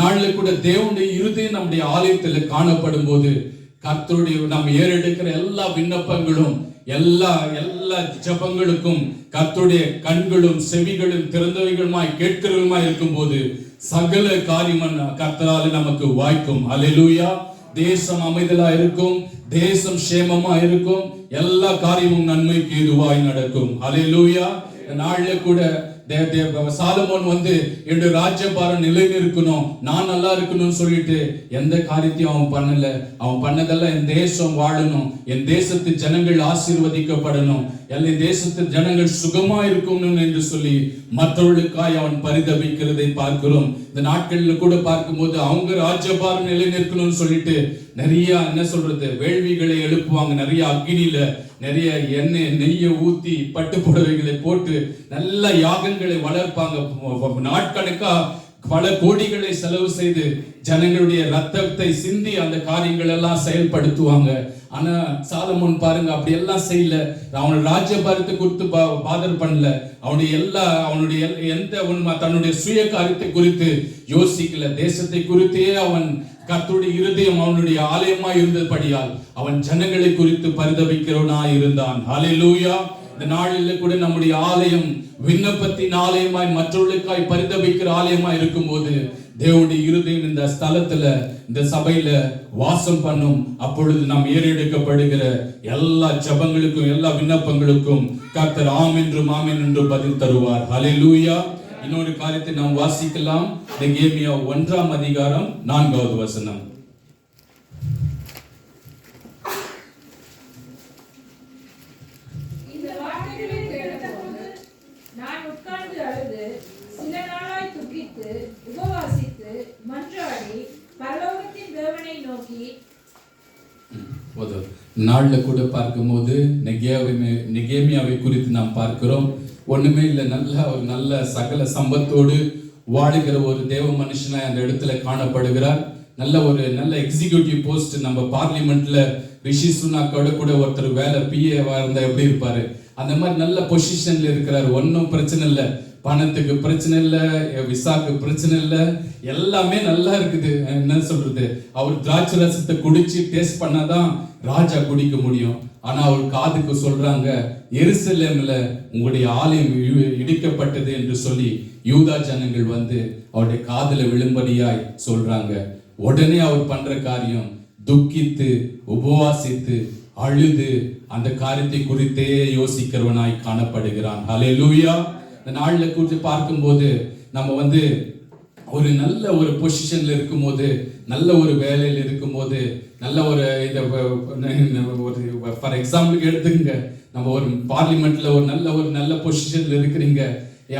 நாள்ல கூட தேவனுடைய இருதயம் நம்முடைய ஆலயத்தில் காணப்படும் போது கர்த்தருடைய நம்ம ஏறெடுக்கிற எல்லா விண்ணப்பங்களும் எல்லா ஜெபங்களுக்கும் கர்த்தருடைய கண்களும் செவிகளும் திறந்தவைகளுமாய் கேட்கிறவர்களுமாய் இருக்கும் போது சகல காரியம் கர்த்தரால நமக்கு வாய்க்கும். அல்லேலூயா. தேசம் அமைதலா இருக்கும், தேசம் சேமமா இருக்கும், எல்லா காரியமும் நன்மைக்கு ஏதுவாய் நடக்கும். அல்லேலூயா. நாள்ல கூட சாலமோன் என்னுடைய ராஜ்யபாரம் நிலை இருக்கணும், நான் நல்லா இருக்கணும்னு சொல்லிட்டு எந்த காரியத்தையும் அவன் பண்ணல. அவன் பண்ணதெல்லாம் என் தேசம் வாழணும், என் தேசத்து ஜனங்கள் ஆசீர்வதிக்கப்படணும், என் தேசத்து ஜனங்கள் சுகமா இருக்கணும் என்று சொல்லி மற்றவர்களுக்காய் அவன் பரிதபிக்கிறதை பார்க்கிறோம். இந்த நாட்களில் கூட பார்க்கும்போது அவங்க ராஜ்யபாரம் நிலை நிற்கணும்னு சொல்லிட்டு நிறைய என்ன சொல்றது வேள்விகளை எழுப்புவாங்க. நிறைய அக்னியில நிறைய எண்ணெய் நெய்யை ஊத்தி பட்டு புடவைகளை போட்டு நல்ல யாகங்களை வளர்ப்பாங்க. நாட்கணக்கா பல கோடிகளை செலவு செய்து ஜனங்களுடைய ரத்தத்தை சிந்தி அந்த காரியங்கள் எல்லாம் செயல்படுத்துவாங்க. ஆனா சாலமோன் பாருங்க அப்படி எல்லாம் செய்யல. அவனுடைய ராஜ்யபாரத்தை குறித்து பாதர் பண்ணல. அவனுடைய எந்த தன்னுடைய சுய காரியத்தை குறித்து யோசிக்கல. தேசத்தை குறித்தே அவன் கர்த்தருடைய இருதயம் அவனுடைய ஆலயமா இருந்தபடியால் அவன் ஜனங்களை குறித்து பரிதபிக்கிறவனாய் இருந்தான். ஹல்லேலூயா. இந்த நாளில் கூட நம்முடைய ஆலயம் விண்ணப்பத்தின் ஆலயமாய் மற்றவர்களுக்காய் பரிதபிக்கிற ஆலயமாய் இருக்கும்போது தேவனுடைய இருதயம் இந்த ஸ்தலத்துல இந்த சபையில வாசம் பண்ணும். அப்பொழுது நாம் ஏறெடுக்கப்படுகிற எல்லா ஜெபங்களுக்கும் எல்லா விண்ணப்பங்களுக்கும் கர்த்தர் ஆம் என்று பதில் தருவார். ஹல்லேலூயா. இன்னொரு காரியத்தை நாம் வாசிக்கலாம். நெகேமியா 1ஆம் அதிகாரம் 4வது வசனம். இந்த வார்த்தைகளை கேட்டபோது நான் உட்கார்ந்து அழுது சில நாளாய் துக்கித்து உபவாசித்து மன்றாடி பரலோகத்தின் தேவனை நோக்கி. நாள்ல கூட பார்க்கும்போது நெகேமியாவை குறித்து நாம் பார்க்கிறோம். ஒண்ணுமே இல்லை, நல்ல சகல சம்பத்தோடு வாழுகிற ஒரு தேவ மனுஷனாய் அந்த இடத்துல காணப்படுகிறார். நல்ல எக்ஸிகியூட்டிவ் போஸ்ட். நம்ம பார்லிமெண்ட்ல ரிஷி சுனாக்கோட கூட ஒருத்தர் வேலை பிஏவா இருந்தா எப்படி இருப்பாரு, அந்த மாதிரி நல்ல பொசிஷன்ல இருக்கிறார். ஒன்னும் பிரச்சனை இல்லை, பணத்துக்கு பிரச்சனை இல்லை, விசாக்கு பிரச்சனை இல்லை, எல்லாமே நல்லா இருக்குது. என்ன சொல்றது, அவர் திராட்சை ரசத்தை குடிச்சு டேஸ்ட் பண்ணாதான் ராஜா குடிக்க முடியும். ஆனா அவர் காதுக்கு சொல்றாங்க, எருசலேம்ல உங்களுடைய ஆலயம் இடிக்கப்பட்டது என்று சொல்லி யூதா ஜனங்கள் அவருடைய காதுல விழும்படியாய் சொல்றாங்க. உடனே அவர் பண்ற காரியம் துக்கித்து உபவாசித்து அழுது அந்த காரியத்தை குறித்தே யோசிக்கிறவனாய் காணப்படுகிறான். ஹல்லேலூயா. இந்த நாள்ல குறித்து பார்க்கும்போது நம்ம ஒரு நல்ல ஒரு பொசிஷன்ல இருக்கும்போது, நல்ல ஒரு வேலையில் இருக்கும்போது, நல்ல ஒரு ஃபார் எக்ஸாம்பிளுக்கு எடுத்துக்கங்க, நம்ம ஒரு பார்லிமெண்ட்ல ஒரு நல்ல பொசிஷன்ல இருக்கிறீங்க.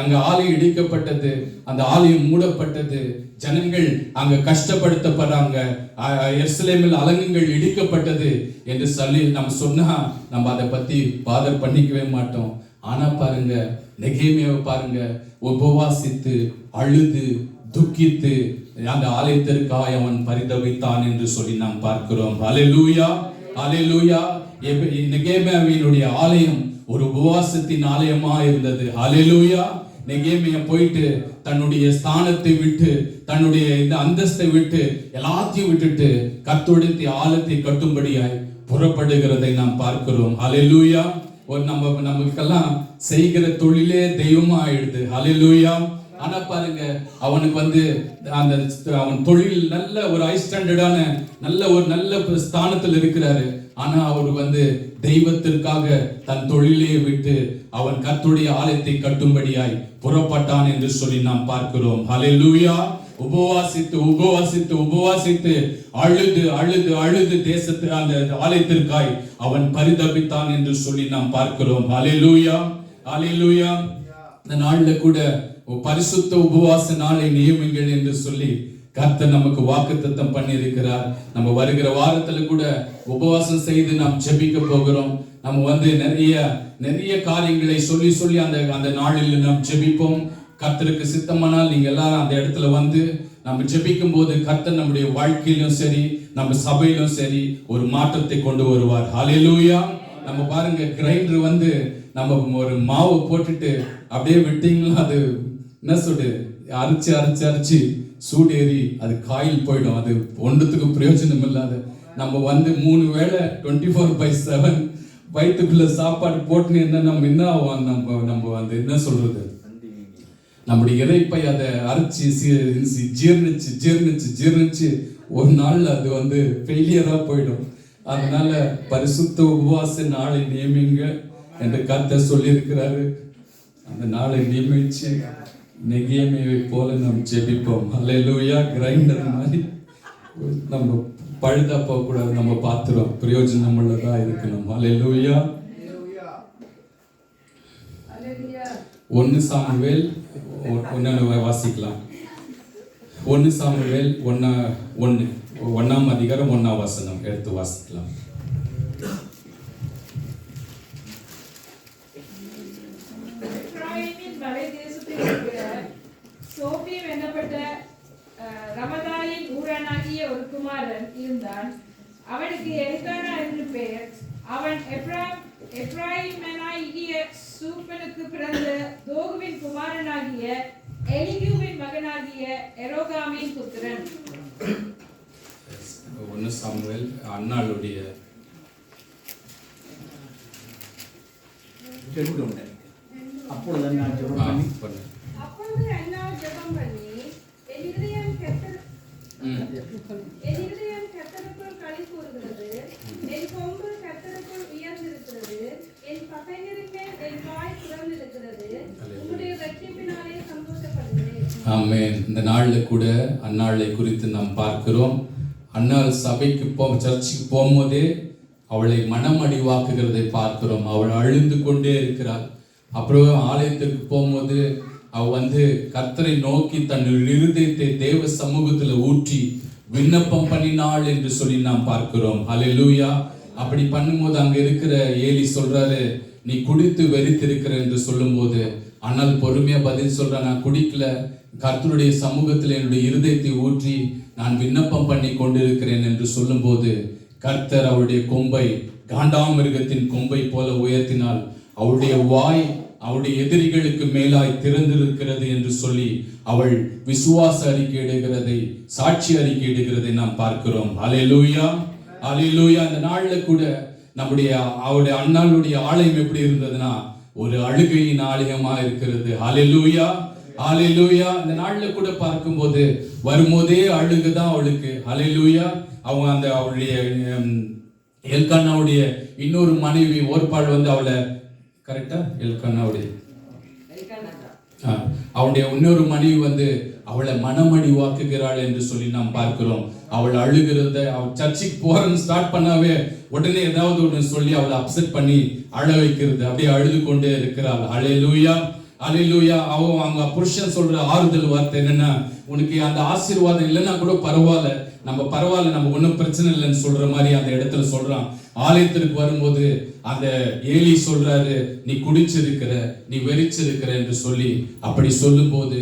அங்க ஆலயம் இடிக்கப்பட்டது, அந்த ஆலயம் மூடப்பட்டது, ஜனங்கள் அங்க கஷ்டப்படுத்தப்படுறாங்க, எருசலேமில் அலங்கங்கள் இடிக்கப்பட்டது என்று சொல்லி நம்ம சொன்னா நம்ம அதை பத்தி பாதர் பண்ணிக்கவே மாட்டோம். ஆனா பாருங்க, நெகேமியாவை பாருங்க, உபவாசித்து அழுது துக்கித்து அந்த ஆலயத்திற்காக அவன் பரிதபித்தான் என்று சொல்லி நாம் பார்க்கிறோம். ஹல்லேலூயா. ஹல்லேலூயா. நெகேமியாவினுடைய ஆலயம் ஒரு உபவாசத்தின் ஆலயமா இருந்தது. ஹல்லேலூயா. நெகேமியா போயிட்டு தன்னுடைய ஸ்தானத்தை விட்டு, தன்னுடைய இந்த அந்தஸ்தை விட்டு, எல்லாத்தையும் விட்டுட்டு கர்த்தருடைய ஆலயத்தை கட்டும்படியாய் புறப்படுகிறதை நாம் பார்க்கிறோம். ஹல்லேலூயா. நமக்கெல்லாம் செய்கிற தொழிலே தெய்வமா ஆயிடுது. ஹல்லேலூயா. ஆனா பாருங்க, அவனுக்கு அவன் தொழில் நல்ல ஒரு ஹை ஸ்டாண்டர்டான நல்ல ஸ்தானத்தில் இருக்கிறாரு. ஆனா அவர் தெய்வத்திற்காக தன் தொழிலே விட்டு அவன் கர்த்தருடைய ஆலயத்தை கட்டும்படியாய் புறப்பட்டான் என்று சொல்லி நாம் பார்க்கிறோம். ஹல்லேலூயா. உபவாசித்து உபவாசித்து உபவாசித்து அழுது அழுது அழுது தேசத்து அந்த ஆலயத்திற்காய் அவன் பரிதபித்தான் என்று சொல்லி நாம் பார்க்கிறோம். ஹல்லேலூயா. ஹல்லேலூயா. இந்த நாள்ல கூட பரிசுத்த உபவாச நாளை நியமிங்கள் என்று சொல்லி கர்த்தர் நமக்கு வாக்குத்தத்தம் பண்ணி இருக்கிறார். நம்ம வருகிற வாரத்துல கூட உபவாசம் செய்து நாம் ஜெபிக்க போகிறோம். நம்ம நிறைய காரியங்களை சொல்லி அந்த நாளில் நாம் ஜெபிப்போம். கர்த்தருக்கு சித்தமானால் நீங்க எல்லாரும் அந்த இடத்துல நம்ம ஜெபிக்கும் போது கர்த்தர் நம்முடைய வாழ்க்கையிலும் சரி, நம்ம சபையிலும் சரி ஒரு மாற்றத்தை கொண்டு வருவார். ஹல்லேலூயா. நம்ம பாருங்க, கிரைண்டர் நம்ம ஒரு மாவு போட்டுட்டு அப்படியே விட்டீங்களா, அது என்ன சொல்றது, அரைச்சி அரைச்சி அரைச்சி சூடேறி அது காயில் போயிடும். அது ஒன்றுத்துக்கு பிரயோஜனம் இல்லாத நம்ம 3 வேளை 24/7 வயிற்றுக்குள்ள சாப்பாடு போட்டுன்னு நம்ம என்ன ஆகும், நம்ம அந்த என்ன சொல்றது, நம்முடைய இறைப்பை அதை அரைச்சி ஜீர்ணிச்சு ஜீர்ணிச்சு ஜீர்ணிச்சு ஒரு நாள் அது ஃபெயிலியரா போயிடும். அதனால பரிசுத்த உபவாச நாளை நியமிங்க என்று கர்த்தர் சொல்லியிருக்கிறாரு. அந்த நாளை நியமிச்சு நெகேமியாவை போல நாம் ஜெபிப்போம். அல்லேலூயா. கிரைண்டர் மாதிரி நம்ம பழுதா போக கூடாது. நம்ம பாத்திரம் பிரயோஜனம் உள்ளதா இருக்கணும். அல்லேலூயா. 1 சாமுவேல் 1 வாசிக்கலாம். 1 சாமுவேல் 1 அதிகாரம் 1 வசனம் எடுத்து வாசிக்கலாம். எப்பிராயீமின் மலை தேசத்தில் இருக்கிற சோபியம் என்னப்பட்ட ரமதாயின் ஊரானாகிய ஒரு குமாரன் இருந்தான். அவனுக்கு எல்கானா என்று பெயர். அவன் எப்பிராயீமனாகிய சூப்பனுக்கு பிறந்த தோகுவின் குமாரனாகிய எலிகூவின் மகனாகிய எரோகாமின் புத்திரன். 1 சாமுவேல் அன்னாளுடைய அப்பொழுது அண்ணா ஜெபம் பண்ணி என் இருதயம் கர்த்தருக்குள் களி கூறுகிறது, என் கொம்பு கர்த்தருக்குள் உயர்ந்திருக்கிறது, என் பகைஞரின் மேல் என் வாய் திறந்திருக்கிறது, உம்முடைய ரட்சிப்பினாலே சந்தோஷப்படுகிறேன். ஆமென். இந்த நாள்ல கூட அன்னாளை குறித்து நாம் பார்க்கிறோம். அன்னாள் சபைக்கு சர்ச்சுக்கு போகும்போதே அவளை மனமடிவாக்குகிறதை பார்க்கிறோம். அவள் அழுந்து கொண்டே இருக்கிறாள். அப்புறம் ஆலயத்திற்கு போகும்போது அவ கர்த்தரை நோக்கி தன் இருதயத்தை தேவ சமூகத்துல ஊற்றி விண்ணப்பம் பண்ணினாள் என்று சொல்லி நாம் பார்க்கிறோம். ஹல்லேலூயா. அப்படி பண்ணும்போது அங்க இருக்கிற ஏலி சொல்றாரு, நீ குடித்து வெறித்திருக்கிற என்று சொல்லும்போது ஆனால் பொறுமையா பதில் சொல்ற, நான் குடிக்கல, கர்த்தருடைய சமூகத்தில் என்னுடைய இருதயத்தை ஊற்றி நான் விண்ணப்பம் பண்ணி கொண்டிருக்கிறேன் என்று சொல்லும்போது கர்த்தர் அவருடைய கொம்பை காண்டாமிருகத்தின் கொம்பை போல உயர்த்தினால் அவளுடைய வாய் அவருடைய எதிரிகளுக்கு மேலாய் திறந்திருக்கிறது என்று சொல்லி அவள் விசுவாச அறிக்கையிடுகிறதை, சாட்சி அறிக்கையிடுகிறதை நாம் பார்க்கிறோம். அல்லேலூயா, அல்லேலூயா. அந்த நாள்ல கூட அவருடைய அண்ணாளுடைய ஆலயம் எப்படி இருந்ததுன்னா ஒரு அழுகையின் ஆலயமா இருக்கிறது. அல்லேலூயா, அல்லேலூயா. இந்த நாள்ல கூட பார்க்கும்போது வரும்போதே அழுகுதான் அவளுக்கு. அல்லேலூயா. அவங்க அவளுடைய எல்கானாவுடைய இன்னொரு மனைவி ஓர்பாள் அவளை கரெக்டா எல்கானாவுடைய அவளுடைய இன்னொரு மனைவி அவளை மனமடி வாக்குகிறாள் என்று சொல்லி நாம் பார்க்கிறோம். அவள் அழுகிறத, அவள் சர்ச்சுக்கு போறன்னு ஸ்டார்ட் பண்ணாவே உடனே ஏதாவது ஒன்று சொல்லி அவளை அப்செட் பண்ணி அழ வைக்கிறது. அப்படியே அழுது கொண்டே இருக்கிறாள். அல்லேலூயா, அல்லேலூயா. அவங்க புருஷன் சொல்ற ஆறுதல் வார்த்தை என்னன்னா, உனக்கு அந்த ஆசீர்வாதம் இல்லைன்னா கூட பரவாயில்ல, நம்ம ஒன்றும் பிரச்சனை இல்லைன்னு சொல்ற மாதிரி அந்த இடத்துல சொல்றான். ஆலயத்திற்கு வரும்போது அந்த ஏலி சொல்றாரு, நீ குடிச்சிருக்கிற, நீ வெறிச்சிருக்கிற என்று சொல்லி அப்படி சொல்லும் போது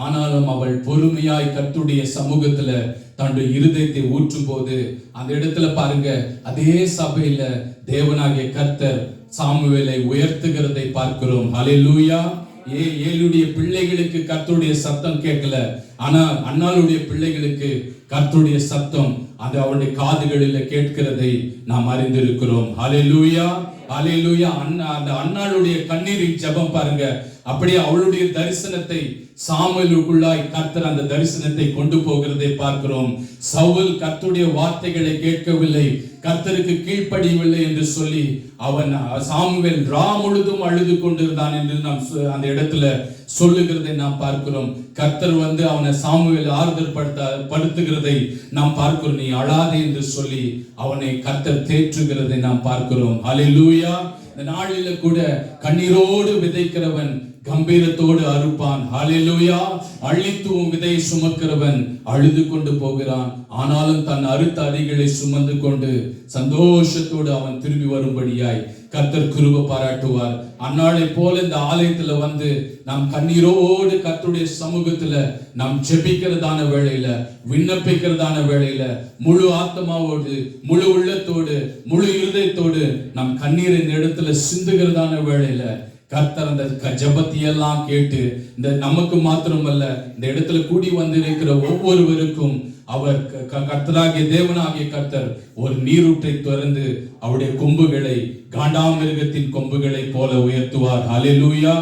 ஆனாலும் அவள் பொறுமையாய் கர்த்தருடைய சமூகத்துல தன்னுடைய இருதயத்தை ஊற்றும் போது அந்த இடத்துல பாருங்க, அதே சபையில தேவனாகிய கர்த்தர் சாமுவேலை உயர்த்துகிறதை பார்க்கிறோம். ஹல்லேலூயா. ஏலுடைய பிள்ளைகளுக்கு கர்த்தருடைய சத்தம் கேட்கல, ஆனா அன்னாளுடைய பிள்ளைகளுக்கு கர்த்தருடைய சத்தம் அது அவருடைய காதுகளில் கேட்கிறதை நாம் அறிந்திருக்கிறோம். ஹல்லேலூயா, ஹல்லேலூயா. அந்த அன்னாளுடைய கண்ணீரின் ஜெபம் பாருங்க, அப்படியே அவளுடைய தரிசனத்தை சாமுவேலுக்குள்ளாய் கர்த்தர் அந்த தரிசனத்தை கொண்டு போகிறதை பார்க்கிறோம். சவுல் கர்த்தருடைய வார்த்தைகளை கேட்கவில்லை, கர்த்தருக்கு கீழ்ப்படியவில்லை என்று சொல்லி அவன் சாமுவேல் முழுதும் அழுது கொண்டிருந்தான் என்று நாம் அந்த இடத்துல சொல்லுகிறதை நாம் பார்க்கிறோம். கர்த்தர் அவனை சாமுவேல் ஆறுதல் படுத்துகிறதை நாம் பார்க்கிறோம். நீ அழாதே என்று சொல்லி அவனை கர்த்தர் தேற்றுகிறதை நாம் பார்க்கிறோம். அல்லேலூயா. இந்த நாளில கூட கண்ணீரோடு விதைக்கிறவன் கம்பீரத்தோடு அறுப்பான். ஹல்லேலூயா. அழித்தும் விதையை சுமக்கிறவன் அழுது கொண்டு போகிறான், ஆனாலும் தன் அறுத்த அடிகளை சுமந்து கொண்டு சந்தோஷத்தோடு அவன் திரும்பி வரும்படியாய் கர்த்தர் கிருபை பாராட்டுவார். அந்நாளை போல இந்த ஆலயத்துல நாம் கண்ணீரோடு கர்த்தருடைய சமூகத்துல நாம் ஜெபிக்கிறதான வேளையில, விண்ணப்பிக்கிறதான வேளையில முழு ஆத்மாவோடு, முழு உள்ளத்தோடு, முழு இருதயத்தோடு நாம் கண்ணீர் இந்த இடத்துல சிந்துகிறதான வேளையில கர்த்தர் அந்த ஜெபத்தையெல்லாம் கேட்டு இந்த நமக்கு மாத்திரமல்ல இந்த இடத்துல கூடி வந்திருக்கிற ஒவ்வொருவருக்கும் அவர் கர்த்தராகிய தேவனாகிய கர்த்தர் ஒரு நீரூற்றை திறந்து அவருடைய கொம்புகளை காண்டாமிருகத்தின் கொம்புகளை போல உயர்த்துவார். ஹல்லேலூயா.